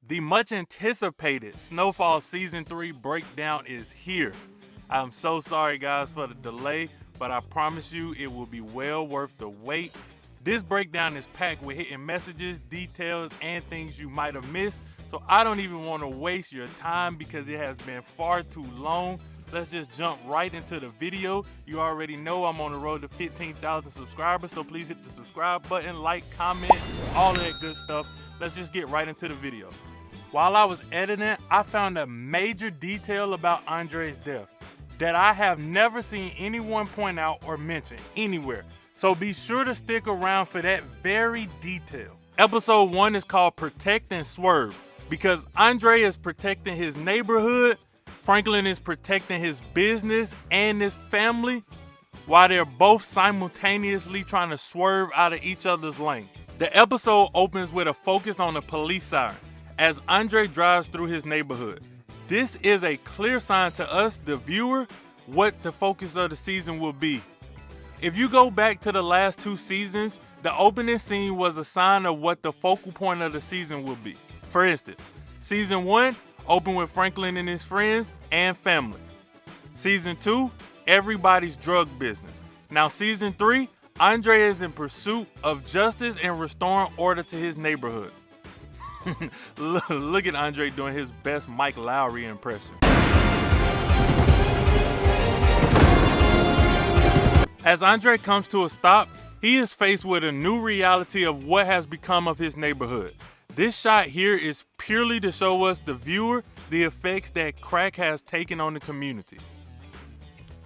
The much anticipated Snowfall Season 3 breakdown is here. I'm so sorry guys for the delay, but I promise you it will be well worth the wait. This breakdown is packed with hidden messages, details, and things you might have missed, so I don't even want to waste your time because it has been far too long. Let's just jump right into the video. You already know I'm on the road to 15,000 subscribers, so please hit the subscribe button, like, comment, all that good stuff. Let's just get right into the video. While I was editing, I found a major detail about Andre's death that I have never seen anyone point out or mention anywhere. So be sure to stick around for that very detail. Episode 1 is called Protect and Swerve because Andre is protecting his neighborhood, Franklin is protecting his business and his family, while they're both simultaneously trying to swerve out of each other's lane. The episode opens with a focus on the police siren as Andre drives through his neighborhood. This is a clear sign to us, the viewer, what the focus of the season will be. If you go back to the last 2 seasons, the opening scene was a sign of what the focal point of the season will be. For instance, season 1 opened with Franklin and his friends and family. Season 2, everybody's drug business. Now season 3, Andre is in pursuit of justice and restoring order to his neighborhood. Look at Andre doing his best Mike Lowry impression. As Andre comes to a stop, he is faced with a new reality of what has become of his neighborhood. This shot here is purely to show us, the viewer, the effects that crack has taken on the community.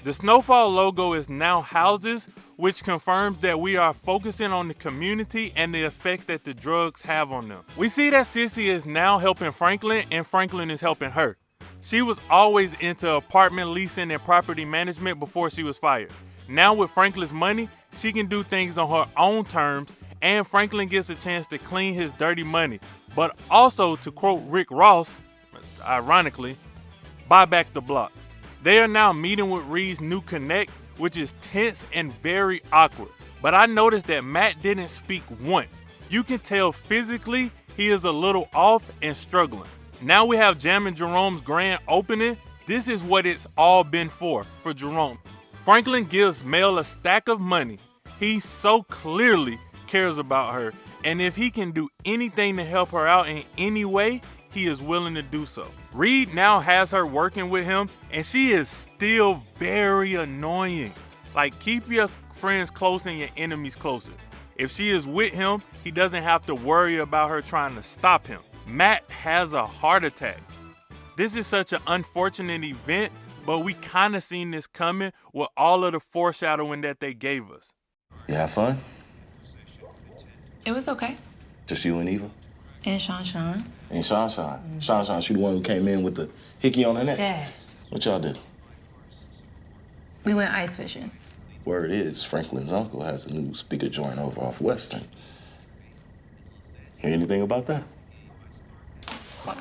The Snowfall logo is now houses, which confirms that we are focusing on the community and the effects that the drugs have on them. We see that Sissy is now helping Franklin and Franklin is helping her. She was always into apartment leasing and property management before she was fired. Now with Franklin's money, she can do things on her own terms, and Franklin gets a chance to clean his dirty money, but also, to quote Rick Ross, ironically, buy back the block. They are now meeting with Reed's new connect, which is tense and very awkward. But I noticed that Matt didn't speak once. You can tell physically he is a little off and struggling. Now we have Jam and Jerome's grand opening. This is what it's all been for Jerome. Franklin gives Mel a stack of money. He so clearly cares about her, and if he can do anything to help her out in any way, he is willing to do so. Reed now has her working with him, and she is still very annoying. Like, keep your friends close and your enemies closer. If she is with him, he doesn't have to worry about her trying to stop him. Matt has a heart attack. This is such an unfortunate event, but we kind of seen this coming with all of the foreshadowing that they gave us. You have fun? It was okay. Just you and Eva? And Sean. And Sean. Sean, she the one who came in with the hickey on her neck? Dad. What y'all did? We went ice fishing. Word is, Franklin's uncle has a new speaker joint over off Western. Hear anything about that? What?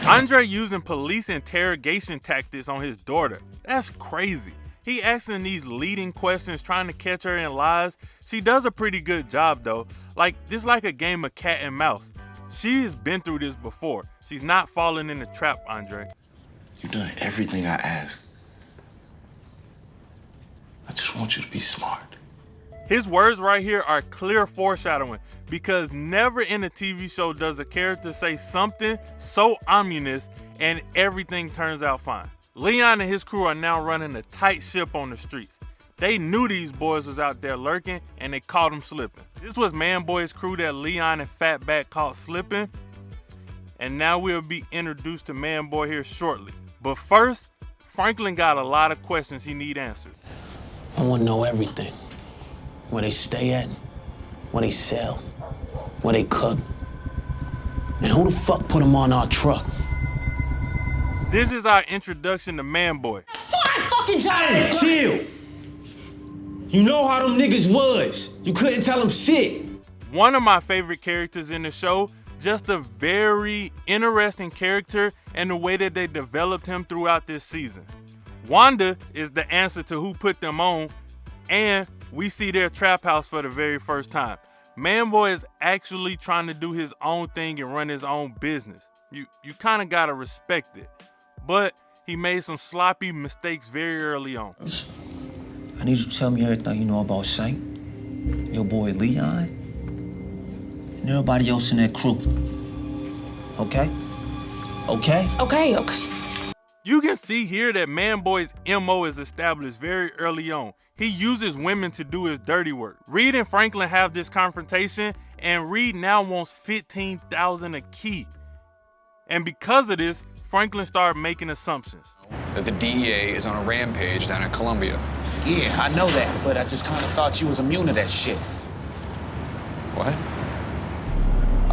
Andre using police interrogation tactics on his daughter. That's crazy. He asking these leading questions, trying to catch her in lies. She does a pretty good job though. Like, this like a game of cat and mouse. She has been through this before. She's not falling in the trap, Andre. You've done everything I asked. I just want you to be smart. His words right here are clear foreshadowing, because never in a TV show does a character say something so ominous and everything turns out fine. Leon and his crew are now running a tight ship on the streets. They knew these boys was out there lurking and they caught them slipping. This was Manboy's crew that Leon and Fatback caught slipping. And now we'll be introduced to Manboy here shortly. But first, Franklin got a lot of questions he need answered. I want to know everything. Where they stay at, where they sell, where they cook. And who the fuck put them on our truck? This is our introduction to Manboy. Hey, chill. You know how them niggas was. You couldn't tell them shit. One of my favorite characters in the show, just a very interesting character and the way that they developed him throughout this season. Wanda is the answer to who put them on, and we see their trap house for the very first time. Manboy is actually trying to do his own thing and run his own business. You kind of gotta respect it. But he made some sloppy mistakes very early on. I need you to tell me everything you know about Saint, your boy Leon, and everybody else in that crew. Okay? Okay? Okay. You can see here that Manboy's MO is established very early on. He uses women to do his dirty work. Reed and Franklin have this confrontation, and Reed now wants $15,000 a key. And because of this, Franklin started making assumptions. That the DEA is on a rampage down in Colombia. Yeah, I know that, but I just kind of thought you was immune to that shit. What?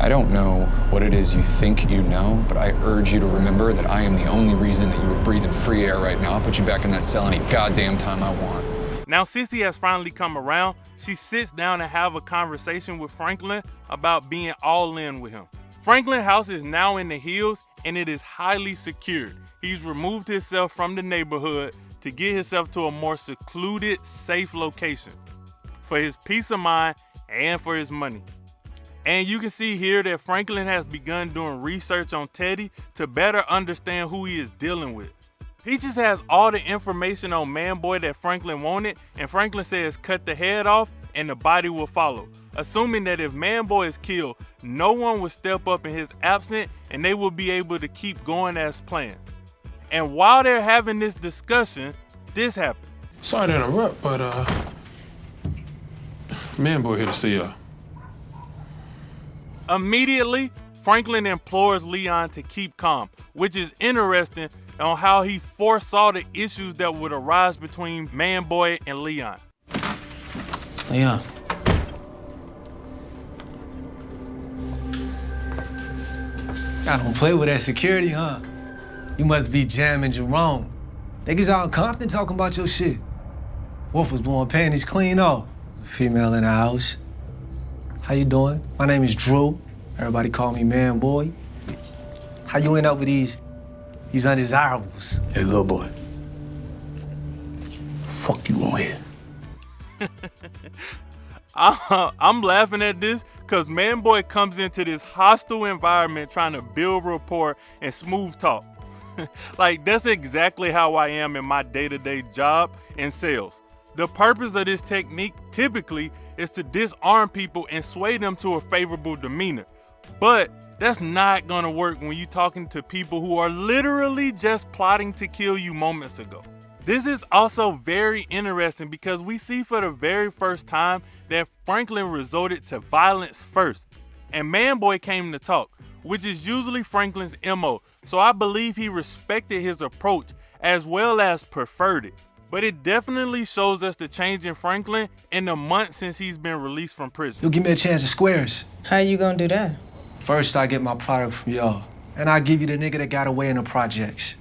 I don't know what it is you think you know, but I urge you to remember that I am the only reason that you are breathing free air right now. I'll put you back in that cell any goddamn time I want. Now, since he has finally come around, she sits down and have a conversation with Franklin about being all in with him. Franklin's house is now in the hills, and it is highly secured. He's removed himself from the neighborhood to get himself to a more secluded, safe location for his peace of mind and for his money. And you can see here that Franklin has begun doing research on Teddy to better understand who he is dealing with. He just has all the information on Manboy that Franklin wanted, and Franklin says cut the head off and the body will follow, assuming that if Manboy is killed, no one will step up in his absence and they will be able to keep going as planned. And while they're having this discussion, this happened. Sorry to interrupt, but Manboy here to see ya. Immediately, Franklin implores Leon to keep calm, which is interesting on how he foresaw the issues that would arise between Manboy and Leon. Leon. I don't play with that security, huh? You must be jamming Jerome. Niggas out in Compton talking about your shit. Wolf was blowing panties clean off. Female in the house. How you doing? My name is Drew. Everybody call me Manboy. How you end up with these undesirables? Hey, little boy. Fuck you on here. I'm laughing at this because Manboy comes into this hostile environment trying to build rapport and smooth talk. Like, that's exactly how I am in my day-to-day job in sales. The purpose of this technique typically is to disarm people and sway them to a favorable demeanor. But that's not gonna work when you're talking to people who are literally just plotting to kill you moments ago. This is also very interesting because we see for the very first time that Franklin resorted to violence first, and Manboy came to talk, which is usually Franklin's MO, so I believe he respected his approach as well as preferred it. But it definitely shows us the change in Franklin in the months since he's been released from prison. You'll give me a chance at squares. How you gonna do that? First, I get my product from y'all, and I give you the nigga that got away in the projects.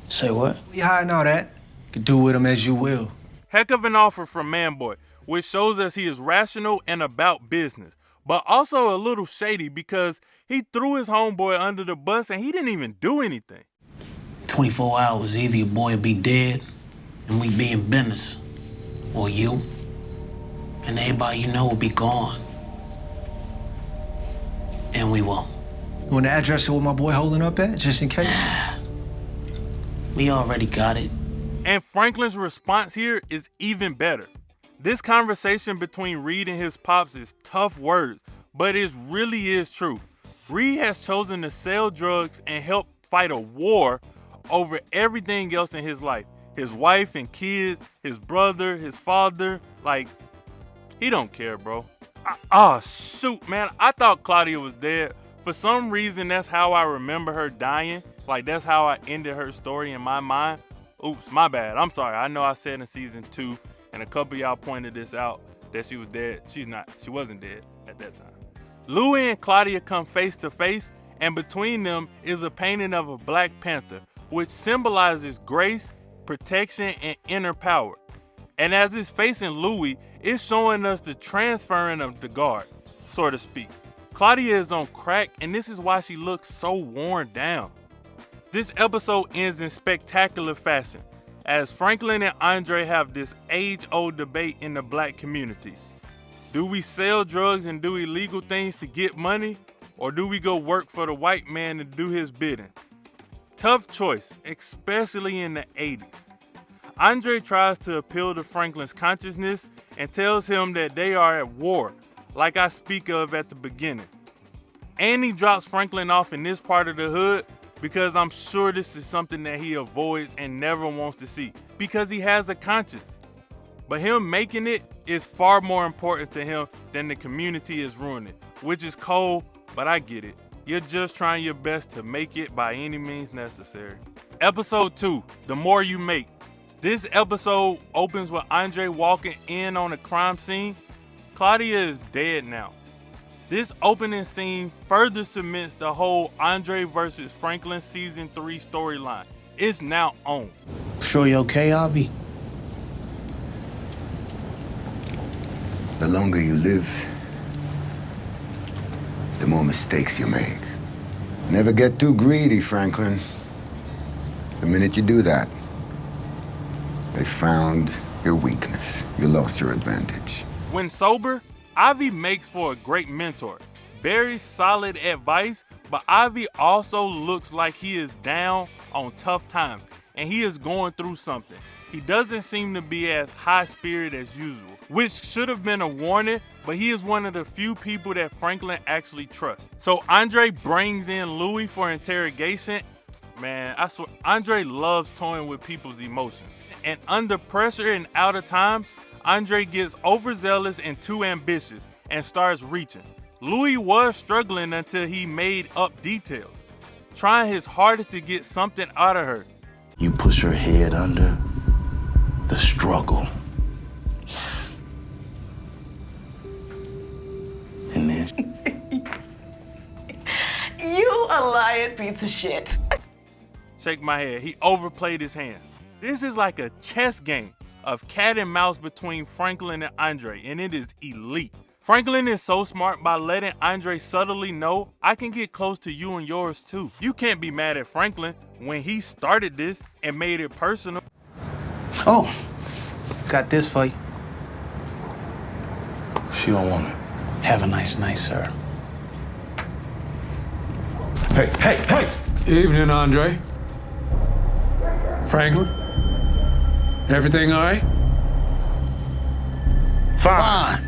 Say what? We hiding all that. You can do with him as you will. Heck of an offer from Manboy, which shows us he is rational and about business, but also a little shady because he threw his homeboy under the bus and he didn't even do anything. 24 hours, either your boy will be dead and we be in business, or you and everybody you know will be gone. And we won't. You want the address of where my boy holding up at, just in case? We already got it. And Franklin's response here is even better. This conversation between Reed and his pops is tough words, but it really is true. Reed has chosen to sell drugs and help fight a war over everything else in his life. His wife and kids, his brother, his father, like, he don't care, bro. Oh, shoot, man. I thought Claudia was dead. For some reason, that's how I remember her dying. Like, that's how I ended her story in my mind. Oops, my bad. I'm sorry. I know I said in season 2, and a couple of y'all pointed this out, that she was dead. She wasn't dead at that time. Louie and Claudia come face to face, and between them is a painting of a Black Panther, which symbolizes grace, protection, and inner power. And as it's facing Louie, it's showing us the transferring of the guard, so to speak. Claudia is on crack, and this is why she looks so worn down. This episode ends in spectacular fashion, as Franklin and Andre have this age-old debate in the Black community. Do we sell drugs and do illegal things to get money? or do we go work for the white man and do his bidding? Tough choice, especially in the 80s. Andre tries to appeal to Franklin's consciousness and tells him that they are at war, like I speak of at the beginning. And he drops Franklin off in this part of the hood because I'm sure this is something that he avoids and never wants to see, because he has a conscience. But him making it is far more important to him than the community is ruining, which is cold, but I get it. You're just trying your best to make it by any means necessary. Episode 2, The More You Make. This episode opens with Andre walking in on a crime scene. Claudia is dead now. This opening scene further cements the whole Andre versus Franklin season 3 storyline. It's now on. Sure you okay, Avi? The longer you live, the more mistakes you make. Never get too greedy, Franklin. The minute you do that, they found your weakness. You lost your advantage. When sober, Avi makes for a great mentor. Very solid advice, but Avi also looks like he is down on tough times and he is going through something. He doesn't seem to be as high-spirited as usual, which should have been a warning, but he is one of the few people that Franklin actually trusts. So Andre brings in Louis for interrogation. Man, I swear, Andre loves toying with people's emotions. And under pressure and out of time, Andre gets overzealous and too ambitious and starts reaching. Louis was struggling until he made up details, trying his hardest to get something out of her. You push her head under the struggle. And then... You a lying piece of shit. Shake my head. He overplayed his hand. This is like a chess game of cat and mouse between Franklin and Andre, and it is elite. Franklin is so smart by letting Andre subtly know, I can get close to you and yours too. You can't be mad at Franklin when he started this and made it personal. Oh, got this for you. She don't want it. Have a nice night, sir. Hey! Evening, Andre. Franklin? Everything all right? Fine.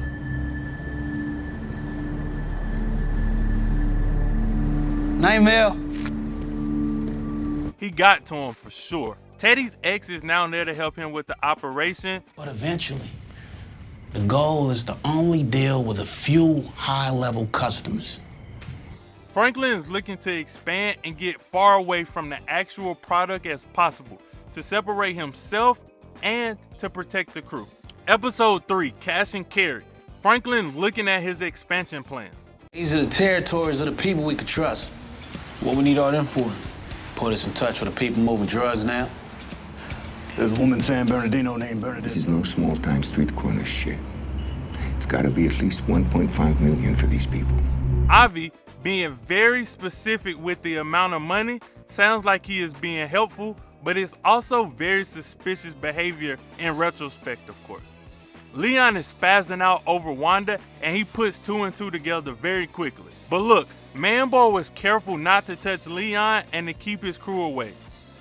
Nightmare. He got to him for sure. Teddy's ex is now there to help him with the operation. But eventually, the goal is to only deal with a few high-level customers. Franklin is looking to expand and get far away from the actual product as possible to separate himself and to protect the crew. Episode 3, Cash and Carry. Franklin looking at his expansion plans. These are the territories of the people we could trust. What we need all them for? Put us in touch with the people moving drugs now. There's a woman San Bernardino named Bernadette. This is no small-time street corner shit. It's gotta be at least 1.5 million for these people. Avi, being very specific with the amount of money, sounds like he is being helpful, but it's also very suspicious behavior in retrospect, of course. Leon is spazzing out over Wanda, and he puts 2 and 2 together very quickly. But look, Manboy was careful not to touch Leon and to keep his crew away,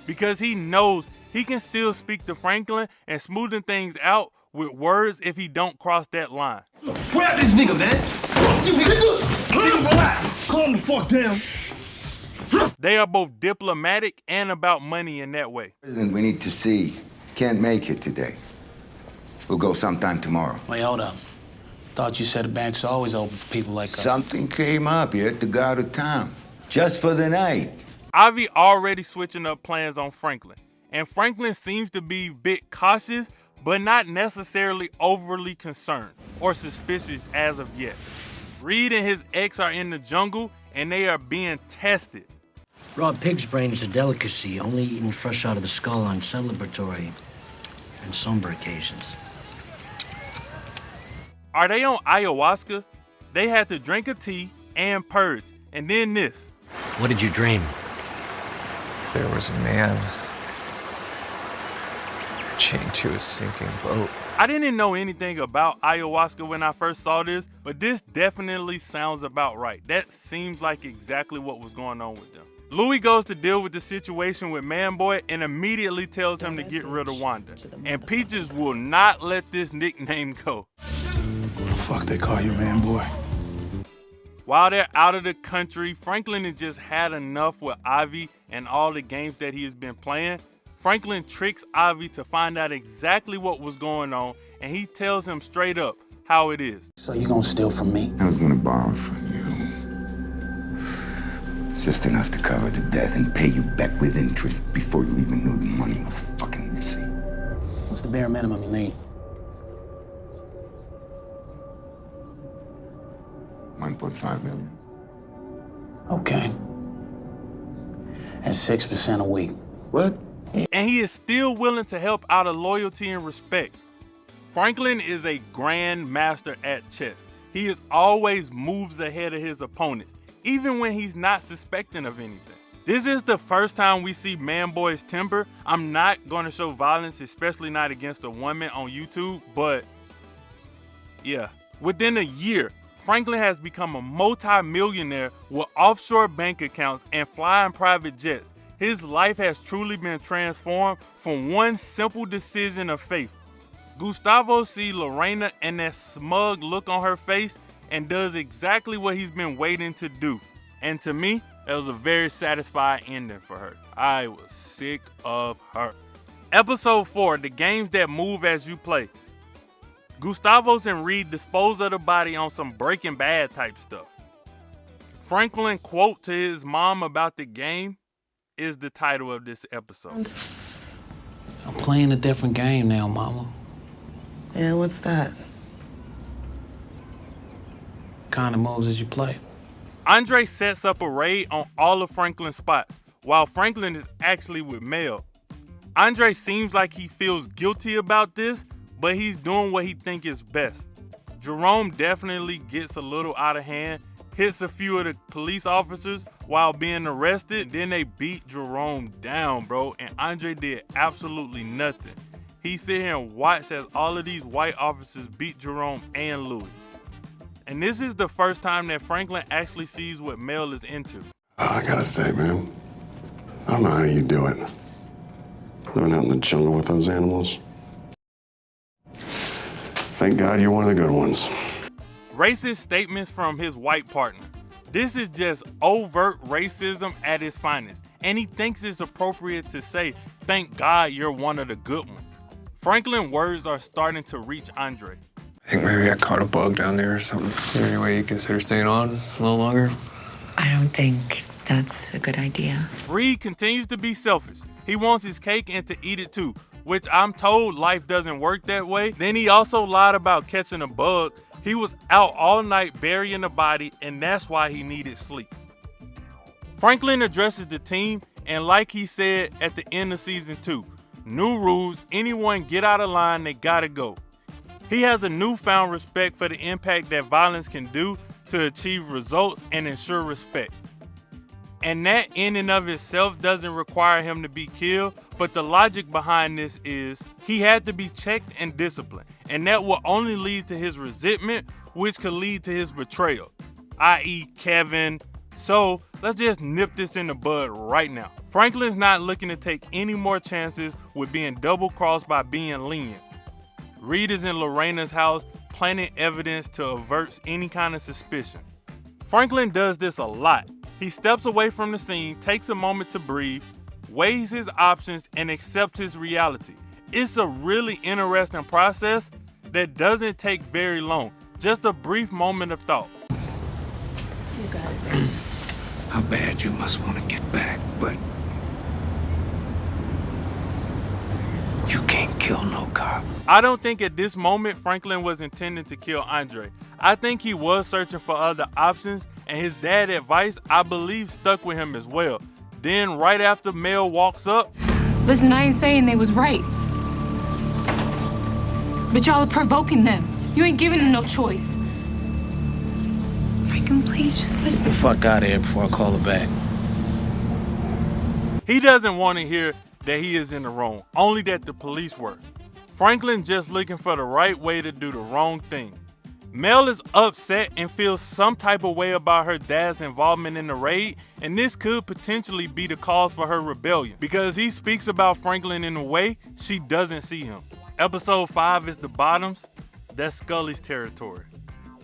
because he knows he can still speak to Franklin and smoothen things out with words if he don't cross that line. Grab this nigga, man! You nigga, relax! Calm the fuck down! They are both diplomatic and about money in that way. President, we need to see. Can't make it today. We'll go sometime tomorrow. Wait, hold up. Thought you said the bank's always open for people like us. Something came up. You had to go out of town. Just for the night. Avi already switching up plans on Franklin. And Franklin seems to be a bit cautious, but not necessarily overly concerned or suspicious as of yet. Reed and his ex are in the jungle, and they are being tested. Raw pig's brain is a delicacy, only eaten fresh out of the skull on celebratory and somber occasions. Are they on ayahuasca? They had to drink a tea and purge, and then this. What did you dream? There was a man chained to a sinking boat. I didn't know anything about ayahuasca when I first saw this, but this definitely sounds about right. That seems like exactly what was going on with them. Louis goes to deal with the situation with Manboy and immediately tells him to get rid of Wanda. And Peaches will not let this nickname go. What the fuck they call you, Manboy? While they're out of the country, Franklin has just had enough with Ivy and all the games that he has been playing. Franklin tricks Ivy to find out exactly what was going on, and he tells him straight up how it is. So you gonna steal from me? I was gonna borrow from you. Just enough to cover the debt and pay you back with interest before you even knew the money was fucking missing. What's the bare minimum you need? $1.5 million. Okay. At 6% a week. What? And he is still willing to help out of loyalty and respect. Franklin is a grand master at chess. He is always moves ahead of his opponents, even when he's not suspecting of anything. This is the first time we see Manboy's temper. I'm not going to show violence, especially not against a woman on YouTube, but yeah. Within a year, Franklin has become a multi-millionaire with offshore bank accounts and flying private jets. His life has truly been transformed from one simple decision of faith. Gustavo sees Lorena and that smug look on her face and does exactly what he's been waiting to do. And to me, that was a very satisfying ending for her. I was sick of her. Episode 4, the games that move as you play. Gustavos and Reed dispose of the body on some Breaking Bad type stuff. Franklin quote to his mom about the game is the title of this episode. I'm playing a different game now, Mama. Yeah, what's that? Kind of moves as you play. Andre sets up a raid on all of Franklin's spots, while Franklin is actually with Mel. Andre seems like he feels guilty about this, but he's doing what he thinks is best. Jerome definitely gets a little out of hand, hits a few of the police officers while being arrested, then they beat Jerome down, bro, and Andre did absolutely nothing. He sit here and watched as all of these white officers beat Jerome and Louis. And this is the first time that Franklin actually sees what Mel is into. I gotta say, man, I don't know how you do it. Living out in the jungle with those animals. Thank God you're one of the good ones. Racist statements from his white partner. This is just overt racism at its finest, and he thinks it's appropriate to say, thank God you're one of the good ones. Franklin's words are starting to reach Andre. I think maybe I caught a bug down there or something. Is there any way you consider staying on a little longer? I don't think that's a good idea. Reed continues to be selfish. He wants his cake and to eat it too, which I'm told life doesn't work that way. Then he also lied about catching a bug. He was out all night burying the body, and that's why he needed sleep. Franklin addresses the team, and like he said at the end of season 2, new rules, anyone get out of line, they gotta go. He has a newfound respect for the impact that violence can do to achieve results and ensure respect. And that in and of itself doesn't require him to be killed, but the logic behind this is he had to be checked and disciplined, and that will only lead to his resentment, which could lead to his betrayal, i.e. Kevin. So let's just nip this in the bud right now. Franklin's not looking to take any more chances with being double-crossed by being lenient. Reed is in Lorena's house planting evidence to avert any kind of suspicion. Franklin does this a lot. He steps away from the scene, takes a moment to breathe, weighs his options, and accepts his reality. It's a really interesting process that doesn't take very long. Just a brief moment of thought. You got it. How bad you must want to get back, but you can't kill no cop. I don't think at this moment Franklin was intending to kill Andre. I think he was searching for other options, and his dad's advice, I believe, stuck with him as well. Then right after Mel walks up, Listen, I ain't saying they was right. But y'all are provoking them. You ain't giving them no choice. Franklin, please just Get listen. the fuck out of here before I call her back. he doesn't want to hear that he is in the wrong, only that the police were. Franklin just looking for the right way to do the wrong thing. Mel is upset and feels some type of way about her dad's involvement in the raid, and this could potentially be the cause for her rebellion because he speaks about Franklin in a way she doesn't see him. Episode 5 is The Bottoms. That's Scully's territory.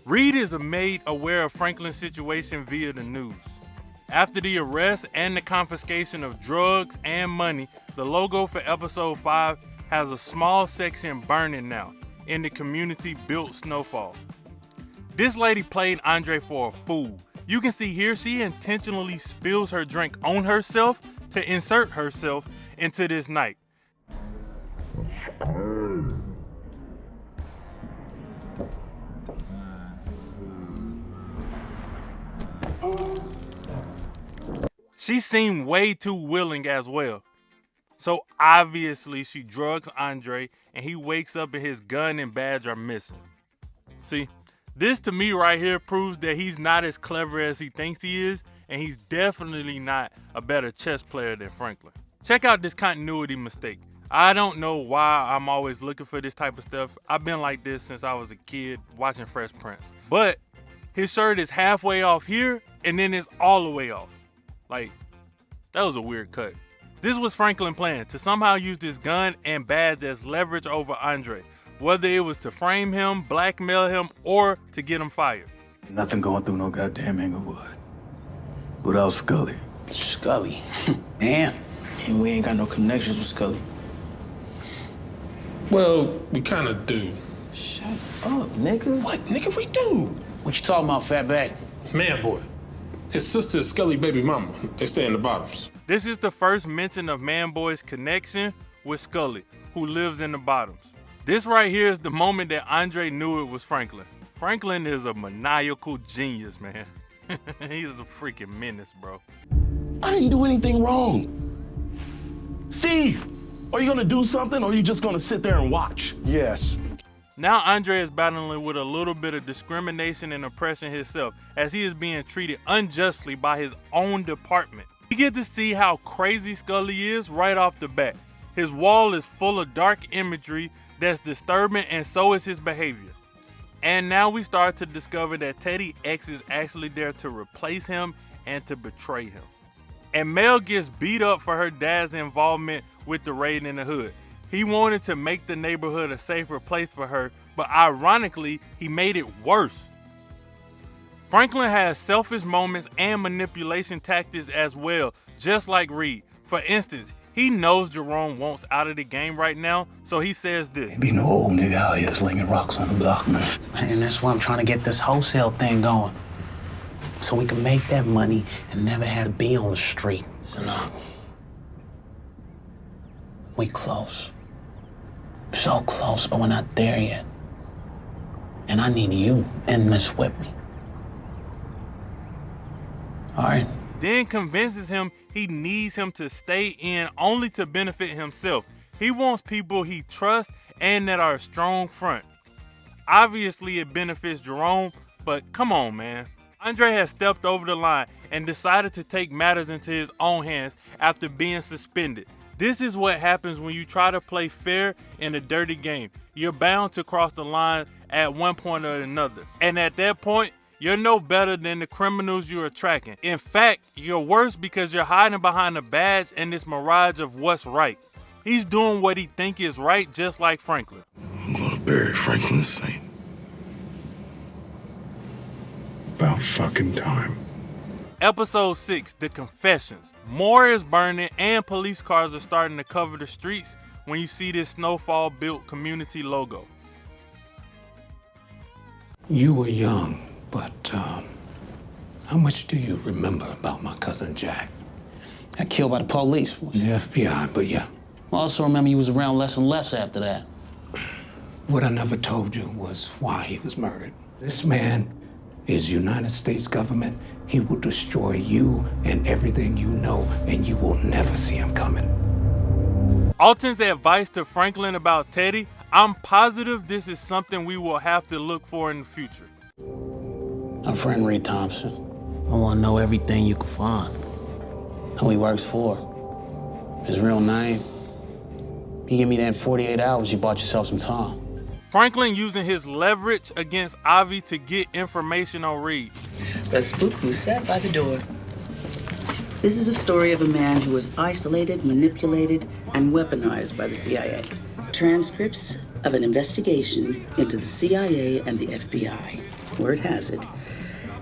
Reed is made aware of Franklin's situation via the news. After the arrest and the confiscation of drugs and money, the logo for episode 5 has a small section burning now in the community-built Snowfall. This lady played Andre for a fool. You can see here she intentionally spills her drink on herself to insert herself into this night. She seemed way too willing as well. So obviously she drugs Andre and he wakes up and his gun and badge are missing. See, this to me right here proves that he's not as clever as he thinks he is, and he's definitely not a better chess player than Franklin. Check out this continuity mistake. I don't know why I'm always looking for this type of stuff. I've been like this since I was a kid watching Fresh Prince. But his shirt is halfway off here and then it's all the way off. Like, that was a weird cut. This was Franklin plan to somehow use this gun and badge as leverage over Andre. Whether it was to frame him, blackmail him, or to get him fired. Nothing going through no goddamn Inglewood. Without Scully. Scully? Man, and we ain't got no connections with Scully. Well, we kind of do. Shut up, nigga. What, nigga, we do? What you talking about, fatback? Manboy. His sister is Scully baby mama. They stay in the Bottoms. This is the first mention of Manboy's connection with Scully, who lives in the Bottoms. This right here is the moment that Andre knew it was Franklin. Franklin is a maniacal genius, man. He's a freaking menace, bro. I didn't do anything wrong. Steve, are you gonna do something or are you just gonna sit there and watch? Yes. Now Andre is battling with a little bit of discrimination and oppression himself as he is being treated unjustly by his own department. You get to see how crazy Scully is right off the bat. His wall is full of dark imagery that's disturbing, and so is his behavior. And now we start to discover that Teddy X is actually there to replace him and to betray him. And Mel gets beat up for her dad's involvement with the raid in the hood. He wanted to make the neighborhood a safer place for her, but ironically, he made it worse. Franklin has selfish moments and manipulation tactics as well, just like Reed. For instance, he knows Jerome wants out of the game right now, so he says this. Ain't be no old nigga out here slinging rocks on the block, man. And that's why I'm trying to get this wholesale thing going. So we can make that money and never have to be on the street. So no. We close. So close, but we're not there yet. And I need you in this with me. All right? Then convinces him he needs him to stay in only to benefit himself. He wants people he trusts and that are a strong front. Obviously it benefits Jerome, but come on, man. Andre has stepped over the line and decided to take matters into his own hands after being suspended. This is what happens when you try to play fair in a dirty game. You're bound to cross the line at one point or another. And at that point, you're no better than the criminals you're tracking. In fact, you're worse because you're hiding behind a badge and this mirage of what's right. He's doing what he thinks is right, just like Franklin. I'm gonna bury Franklin the same. About fucking time. Episode 6, The Confessions. More is burning and police cars are starting to cover the streets when you see this Snowfall built community logo. You were young, but how much do you remember about my cousin Jack? Got killed by the police. The FBI, but yeah. I also remember he was around less and less after that. What I never told you was why he was murdered. This man is United States government. He will destroy you and everything you know, and you will never see him coming. Alton's advice to Franklin about Teddy, I'm positive this is something we will have to look for in the future. My friend Reed Thompson. I want to know everything you can find. Who he works for. His real name. You give me that in 48 hours, you bought yourself some time. Franklin using his leverage against Avi to get information on Reed. The spook who sat by the door. This is a story of a man who was isolated, manipulated, and weaponized by the CIA. Transcripts of an investigation into the CIA and the FBI. Word has it,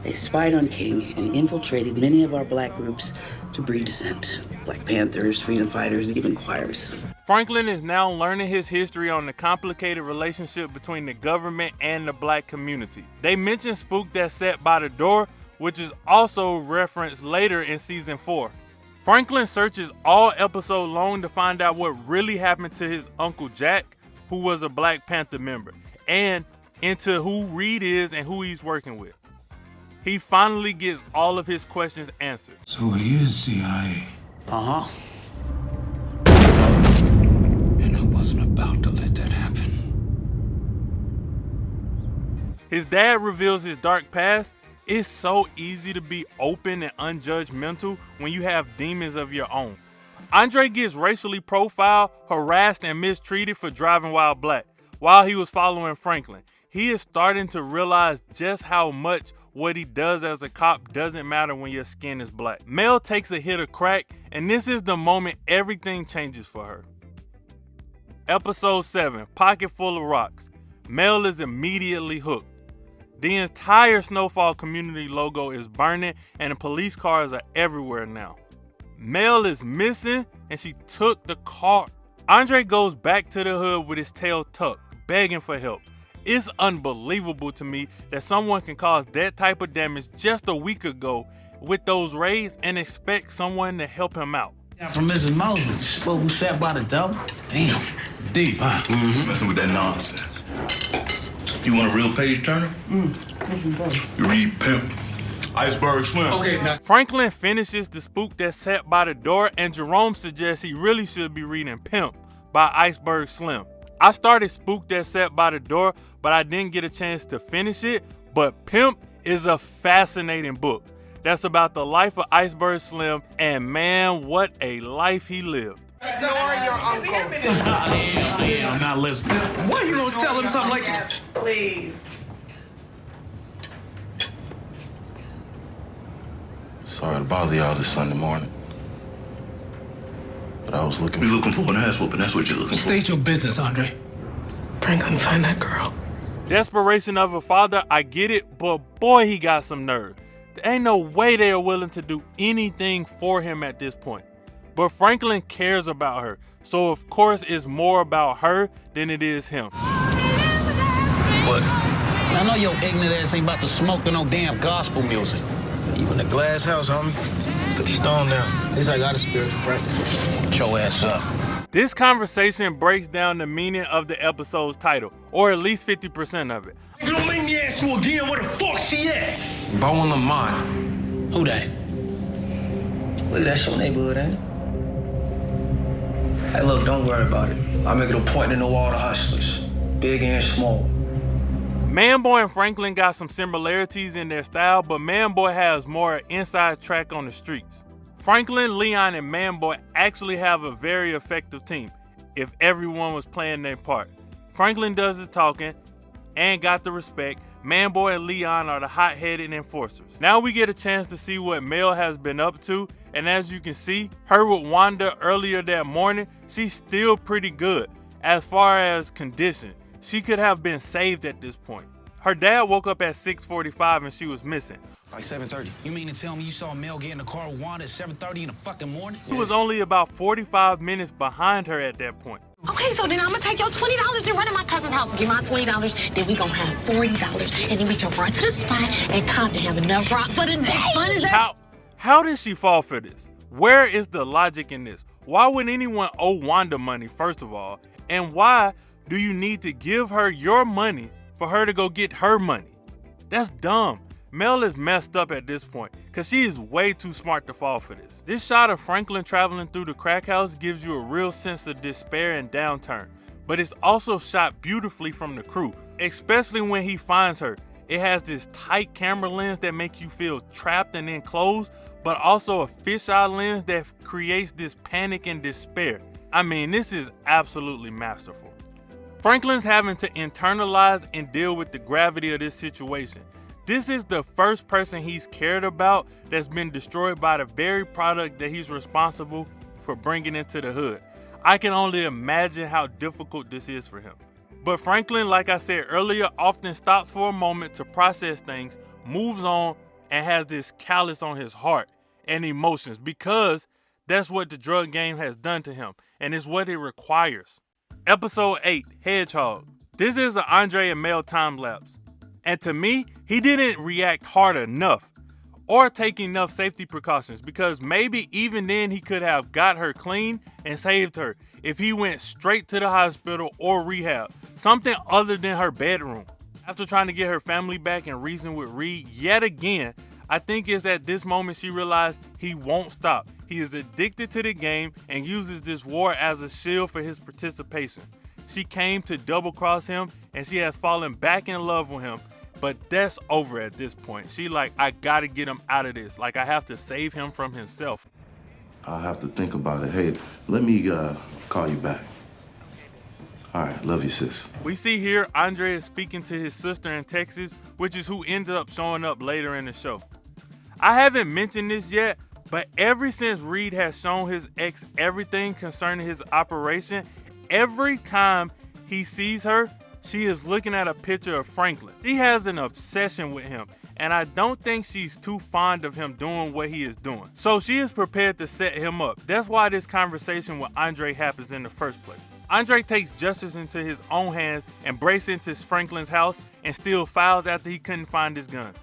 they spied on King and infiltrated many of our black groups to breed dissent. Black Panthers, freedom fighters, even choirs. Franklin is now learning his history on the complicated relationship between the government and the black community. They mention Spook that sat by the door, which is also referenced later in season 4. Franklin searches all episode long to find out what really happened to his Uncle Jack, who was a Black Panther member, and into who Reed is and who he's working with. He finally gets all of his questions answered. So he is CIA. Uh-huh. And I wasn't about to let that happen. His dad reveals his dark past. It's so easy to be open and unjudgmental when you have demons of your own. Andre gets racially profiled, harassed, and mistreated for driving while black while he was following Franklin. He is starting to realize just how much what he does as a cop doesn't matter when your skin is black. Mel takes a hit of crack, and this is the moment everything changes for her. Episode 7, Pocket Full of Rocks. Mel is immediately hooked. The entire Snowfall community logo is burning, and the police cars are everywhere now. Mel is missing, and she took the car. Andre goes back to the hood with his tail tucked, begging for help. It's unbelievable to me that someone can cause that type of damage just a week ago with those raids and expect someone to help him out. From Mrs. Moses, spoke who sat by the door. Damn. Deep, huh? Messing with that nonsense. You want a real page turner? You read Pimp, Iceberg Slim. Okay, now Franklin finishes the spook that sat by the door, and Jerome suggests he really should be reading Pimp by Iceberg Slim. I started Spook That Sat by the Door, but I didn't get a chance to finish it. But Pimp is a fascinating book that's about the life of Iceberg Slim, and man, what a life he lived. Ignore your uncle. Yeah, I'm not listening. Why you gonna tell him something like that? Please. Sorry to bother y'all this Sunday morning. But I was looking You're looking for an ass whooping, that's what you're looking for. State your business, Andre. Franklin, find that girl. Desperation of a father, I get it, but boy, he got some nerve. There ain't no way they are willing to do anything for him at this point. But Franklin cares about her, so of course it's more about her than it is him. What? I know your ignorant ass ain't about to smoke to no damn gospel music. You in the glass house, homie. Put your stone down. At least I got a spiritual practice. Get your ass up. This conversation breaks down the meaning of the episode's title, or at least 50% of it. You don't make me ask you again where the fuck she at? Bowen Lamont. Who that? Look, that's your neighborhood, ain't it? Hey, look, don't worry about it. I'll make it a point to know all the hustlers, big and small. Manboy and Franklin got some similarities in their style, but Manboy has more inside track on the streets. Franklin, Leon, and Manboy actually have a very effective team if everyone was playing their part. Franklin does the talking and got the respect. Manboy and Leon are the hot-headed enforcers. Now we get a chance to see what Mel has been up to, and as you can see, her with Wanda earlier that morning, she's still pretty good as far as condition. She could have been saved at this point. Her dad woke up at 6:45 and she was missing. Like 7:30. You mean to tell me you saw Mel get in the car with Wanda at 7:30 in the fucking morning? He was only about 45 minutes behind her at that point. Okay, so then I'm gonna take your $20 and run to my cousin's house and get my $20. Then we gonna have $40, and then we can run to the spot and come and have enough rock for the day. Fun as that? How did she fall for this? Where is the logic in this? Why would anyone owe Wanda money, first of all? And why do you need to give her your money for her to go get her money? That's dumb. Mel is messed up at this point because she is way too smart to fall for this. This shot of Franklin traveling through the crack house gives you a real sense of despair and downturn, but it's also shot beautifully from the crew, especially when he finds her. It has this tight camera lens that makes you feel trapped and enclosed, but also a fisheye lens that creates this panic and despair. I mean, this is absolutely masterful. Franklin's having to internalize and deal with the gravity of this situation. This is the first person he's cared about that's been destroyed by the very product that he's responsible for bringing into the hood. I can only imagine how difficult this is for him. But Franklin, like I said earlier, often stops for a moment to process things, moves on, and has this callous on his heart and emotions because that's what the drug game has done to him, and it's what it requires. Episode 8, Hedgehog. This is an Andre and Mel time lapse. And to me, he didn't react hard enough or take enough safety precautions, because maybe even then he could have got her clean and saved her if he went straight to the hospital or rehab, something other than her bedroom. After trying to get her family back and reason with Reed yet again, I think it's at this moment she realized he won't stop. He is addicted to the game and uses this war as a shield for his participation. She came to double cross him and she has fallen back in love with him, but that's over at this point. She like, I gotta get him out of this. Like, I have to save him from himself. I'll have to think about it. Hey, let me call you back. All right, love you, sis. We see here Andre is speaking to his sister in Texas, which is who ends up showing up later in the show. I haven't mentioned this yet, but ever since Reed has shown his ex everything concerning his operation, every time he sees her, she is looking at a picture of Franklin. She has an obsession with him, and I don't think she's too fond of him doing what he is doing. So she is prepared to set him up. That's why this conversation with Andre happens in the first place. Andre takes justice into his own hands and breaks into Franklin's house and steals files after he couldn't find his gun.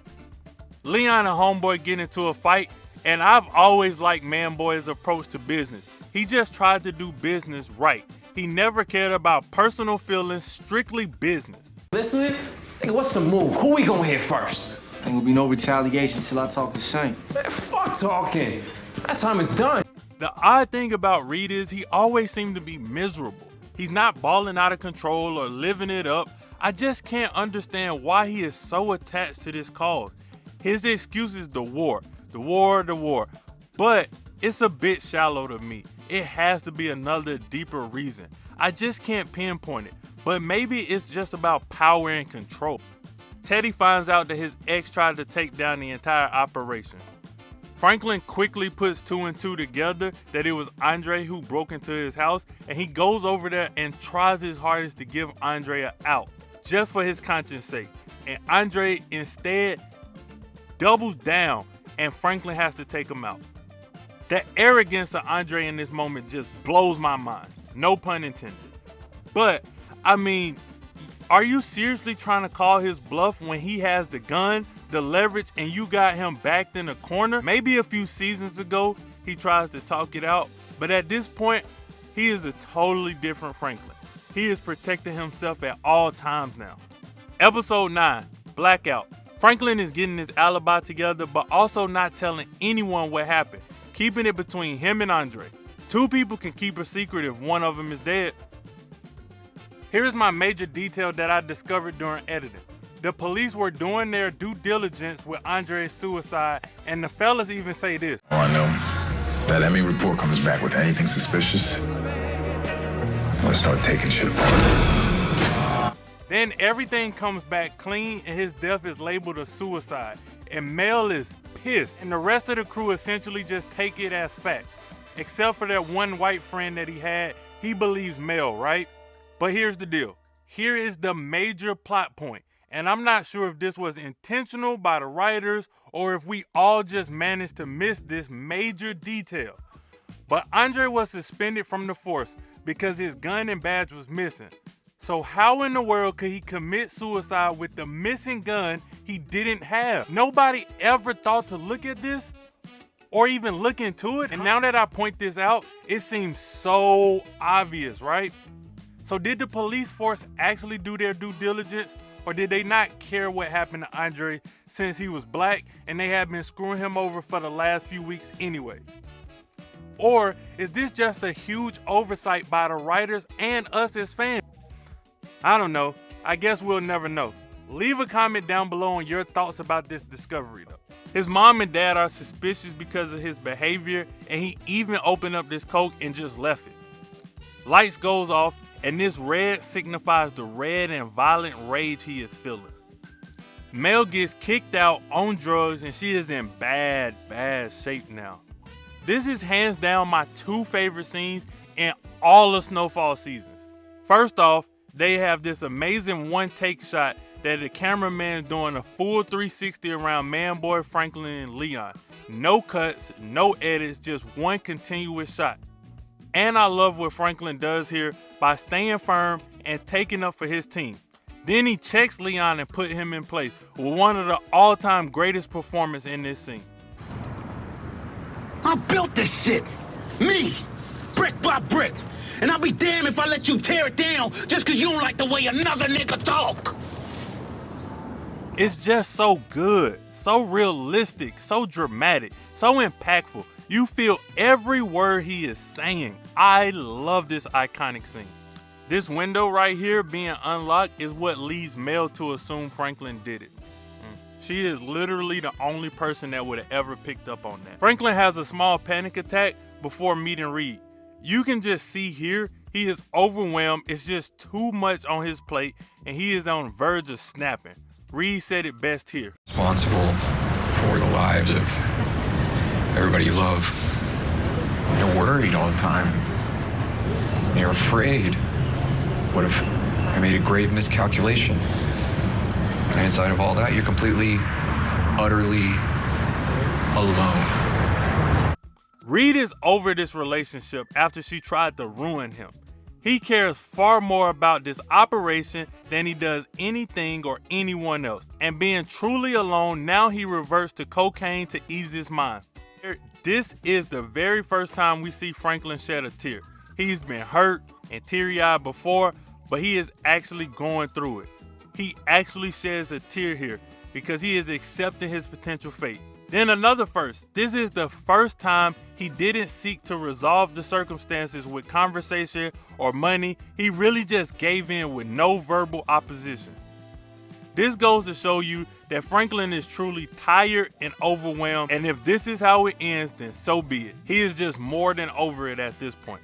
Leon and Homeboy get into a fight, and I've always liked Manboy's approach to business. He just tried to do business right. He never cared about personal feelings, strictly business. Listen, nigga, what's the move? Who we gonna hit first? Ain't gonna be no retaliation till I talk to Saint. Man, fuck talking. That time is done. The odd thing about Reed is he always seemed to be miserable. He's not balling out of control or living it up. I just can't understand why he is so attached to this cause. His excuse is the war. But it's a bit shallow to me. It has to be another deeper reason. I just can't pinpoint it, but maybe it's just about power and control. Teddy finds out that his ex tried to take down the entire operation. Franklin quickly puts 2 and 2 together that it was Andre who broke into his house, and he goes over there and tries his hardest to give Andre an out, just for his conscience sake. And Andre instead doubles down, and Franklin has to take him out. The arrogance of Andre in this moment just blows my mind. No pun intended. But, I mean, are you seriously trying to call his bluff when he has the gun, the leverage, and you got him backed in a corner? Maybe a few seasons ago, he tries to talk it out, but at this point, he is a totally different Franklin. He is protecting himself at all times now. Episode 9, Blackout. Franklin is getting his alibi together, but also not telling anyone what happened, keeping it between him and Andre. 2 people can keep a secret if one of them is dead. Here's my major detail that I discovered during editing. The police were doing their due diligence with Andre's suicide, and the fellas even say this. Oh, I know. That Emmy report comes back with anything suspicious, let's start taking shit apart. Then everything comes back clean and his death is labeled a suicide. And Mel is pissed. And the rest of the crew essentially just take it as fact. Except for that one white friend that he had, he believes Mel, right? But here's the deal. Here is the major plot point. And I'm not sure if this was intentional by the writers or if we all just managed to miss this major detail. But Andre was suspended from the force because his gun and badge was missing. So how in the world could he commit suicide with the missing gun he didn't have? Nobody ever thought to look at this or even look into it. And now that I point this out, it seems so obvious, right? So did the police force actually do their due diligence, or did they not care what happened to Andre since he was black and they had been screwing him over for the last few weeks anyway? Or is this just a huge oversight by the writers and us as fans? I don't know. I guess we'll never know. Leave a comment down below on your thoughts about this discovery though. His mom and dad are suspicious because of his behavior, and he even opened up this coke and just left it. Lights goes off, and this red signifies the red and violent rage he is feeling. Mel gets kicked out on drugs, and she is in bad shape now. This is hands down my 2 favorite scenes in all of Snowfall seasons. First off, they have this amazing one-take shot that the cameraman's doing a full 360 around Manboy, Franklin, and Leon. No cuts, no edits, just one continuous shot. And I love what Franklin does here by staying firm and taking up for his team. Then he checks Leon and put him in place with one of the all-time greatest performances in this scene. I built this shit. Me. Brick by brick. And I'll be damned if I let you tear it down just because you don't like the way another nigga talk. It's just so good, so realistic, so dramatic, so impactful. You feel every word he is saying. I love this iconic scene. This window right here being unlocked is what leads Mel to assume Franklin did it. She is literally the only person that would have ever picked up on that. Franklin has a small panic attack before meeting Reed. You can just see here, he is overwhelmed. It's just too much on his plate, and he is on the verge of snapping. Reed said it best here. Responsible for the lives of everybody you love. You're worried all the time. You're afraid. What if I made a grave miscalculation? And inside of all that, you're completely, utterly alone. Reed is over this relationship after she tried to ruin him. He cares far more about this operation than he does anything or anyone else. And being truly alone, now he reverts to cocaine to ease his mind. This is the very first time we see Franklin shed a tear. He's been hurt and teary-eyed before, but he is actually going through it. He actually sheds a tear here because he is accepting his potential fate. Then another first. This is the first time he didn't seek to resolve the circumstances with conversation or money. He really just gave in with no verbal opposition. This goes to show you that Franklin is truly tired and overwhelmed, and if this is how it ends, then so be it. He is just more than over it at this point.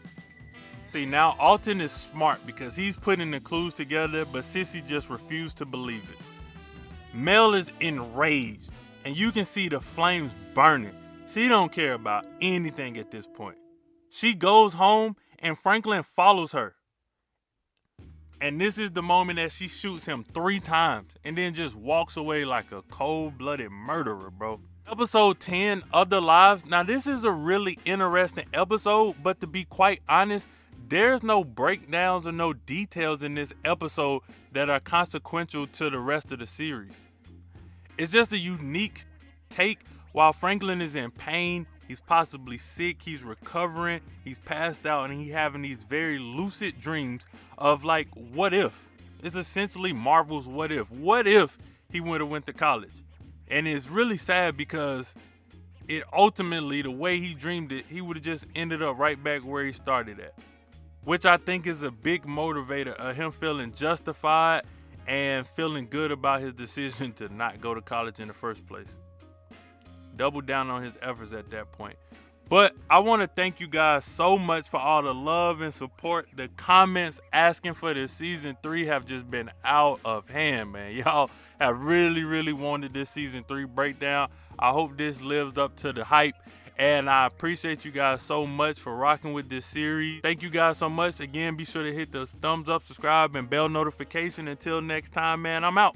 See, now Alton is smart because he's putting the clues together, but Sissy just refused to believe it. Mel is enraged, and you can see the flames burning. She don't care about anything at this point. She goes home, and Franklin follows her. And this is the moment that she shoots him 3 times and then just walks away like a cold-blooded murderer, bro. Episode 10, Other Lives. Now, this is a really interesting episode, but to be quite honest, there's no breakdowns or no details in this episode that are consequential to the rest of the series. It's just a unique take. While Franklin is in pain, he's possibly sick, he's recovering, he's passed out, and he's having these very lucid dreams of like, what if? It's essentially Marvel's what if. What if he would have went to college? And it's really sad because it ultimately, the way he dreamed it, he would have just ended up right back where he started at. Which I think is a big motivator of him feeling justified and feeling good about his decision to not go to college in the first place. Double down on his efforts at that point. But I want to thank you guys so much for all the love and support. The comments asking for this season 3 have just been out of hand, man. Y'all have really wanted this season 3 breakdown. I hope this lives up to the hype. And I appreciate you guys so much for rocking with this series. Thank you guys so much. Again, be sure to hit the thumbs up, subscribe, and bell notification. Until next time, man, I'm out.